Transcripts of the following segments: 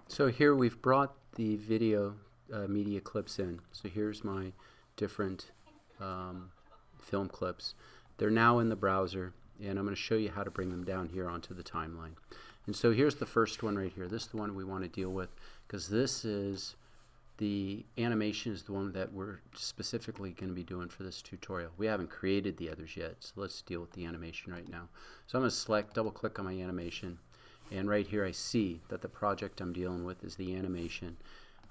So here we've brought the video media clips in. So here's my different film clips. They're now in the browser, and I'm going to show you how to bring them down here onto the timeline. And so here's the first one right here. This is the one we want to deal with because this is the animation is the one that we're specifically going to be doing for this tutorial. We haven't created the others yet, so let's deal with the animation right now. So I'm going to select, double click on my animation, and right here I see that the project I'm dealing with is the animation.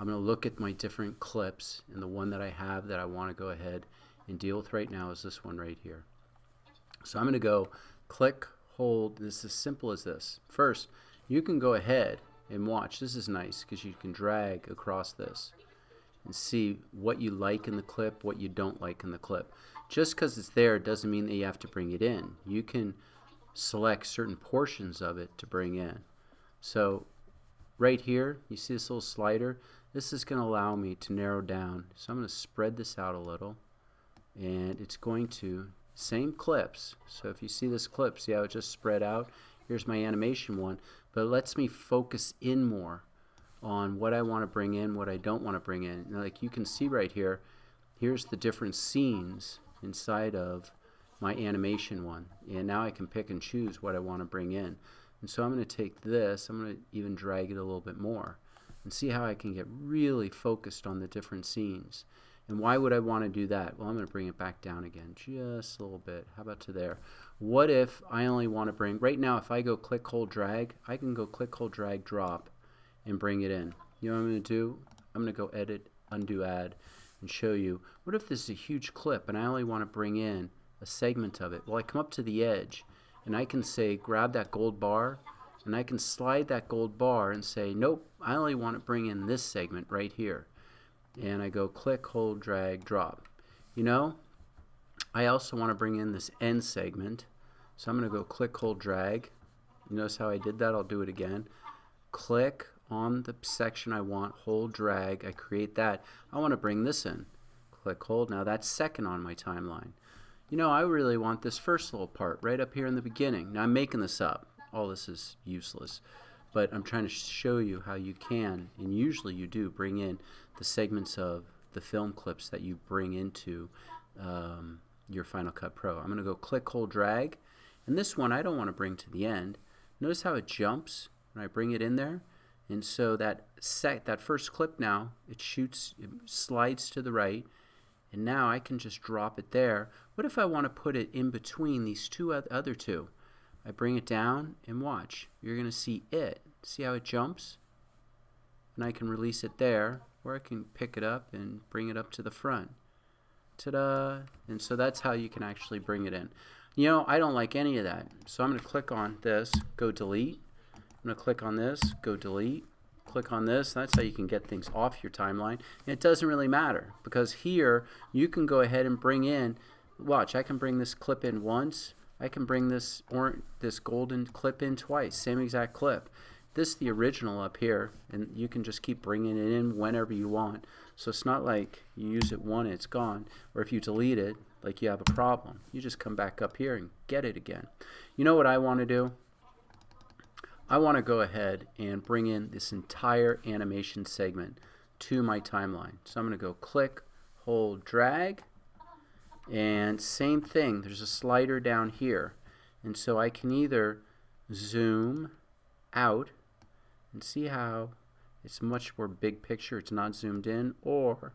I'm going to look at my different clips, and the one that I have that I want to go ahead and deal with right now is this one right here. So I'm going to go click, hold. This is as simple as this. First, you can go ahead and watch. This is nice because you can drag across this and see what you like in the clip, what you don't like in the clip. Just because it's there doesn't mean that you have to bring it in. You can select certain portions of it to bring in. So right here, you see this little slider? This is going to allow me to narrow down. So I'm going to spread this out a little, and it's going to, same clips. So if you see this clip, see how it just spread out? Here's my animation one, but it lets me focus in more on what I want to bring in, what I don't want to bring in. Now, like you can see right here, here's the different scenes inside of my animation one, and now I can pick and choose what I want to bring in. And so I'm going to take this, I'm going to even drag it a little bit more and see how I can get really focused on the different scenes. And why would I want to do that? Well, I'm going to bring it back down again just a little bit. How about to there? What if I only want to bring, right now if I go click, hold, drag, I can go click, hold, drag, drop and bring it in. You know what I'm going to do? I'm going to go edit, undo, add and show you. What if this is a huge clip and I only want to bring in a segment of it? Well, I come up to the edge and I can say grab that gold bar, and I can slide that gold bar and say nope, I only want to bring in this segment right here. And I go click, hold, drag, drop. You know, I also want to bring in this end segment, so I'm going to go click, hold, drag. You notice how I did that? I'll do it again. Click on the section I want, hold, drag, I create that. I want to bring this in. Click, hold. Now that's second on my timeline. You know, I really want this first little part right up here in the beginning. Now I'm making this up. All this is useless. But I'm trying to show you how you can, and usually you do, bring in the segments of the film clips that you bring into your Final Cut Pro. I'm going to go click, hold, drag. And this one I don't want to bring to the end. Notice how it jumps when I bring it in there. And so that first clip now, it slides to the right. And now I can just drop it there. What if I want to put it in between these other two? I bring it down and watch. You're going to see it. See how it jumps? And I can release it there, or I can pick it up and bring it up to the front. Ta-da! And so that's how you can actually bring it in. You know, I don't like any of that. So I'm going to click on this, go delete. I'm going to click on this, go delete. Click on this. That's how you can get things off your timeline. And it doesn't really matter because here you can go ahead and bring in, watch, I can bring this clip in once. I can bring this golden clip in twice, same exact clip. This is the original up here, and you can just keep bringing it in whenever you want. So it's not like you use it once and it's gone, or if you delete it, like you have a problem. You just come back up here and get it again. You know what I want to do? I want to go ahead and bring in this entire animation segment to my timeline. So I'm going to go click, hold, drag. And same thing, there's a slider down here, and so I can either zoom out and see how it's much more big picture, it's not zoomed in, or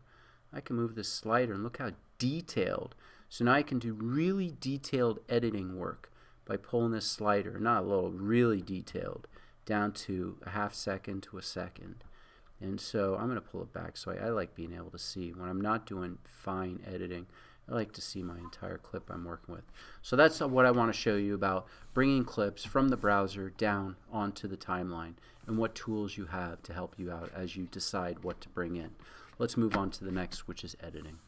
I can move this slider and look how detailed. So now I can do really detailed editing work by pulling this slider, not a little, really detailed, down to a half second to a second. And so I'm going to pull it back, so I like being able to see when I'm not doing fine editing. I like to see my entire clip I'm working with. So that's what I want to show you about bringing clips from the browser down onto the timeline and what tools you have to help you out as you decide what to bring in. Let's move on to the next, which is editing.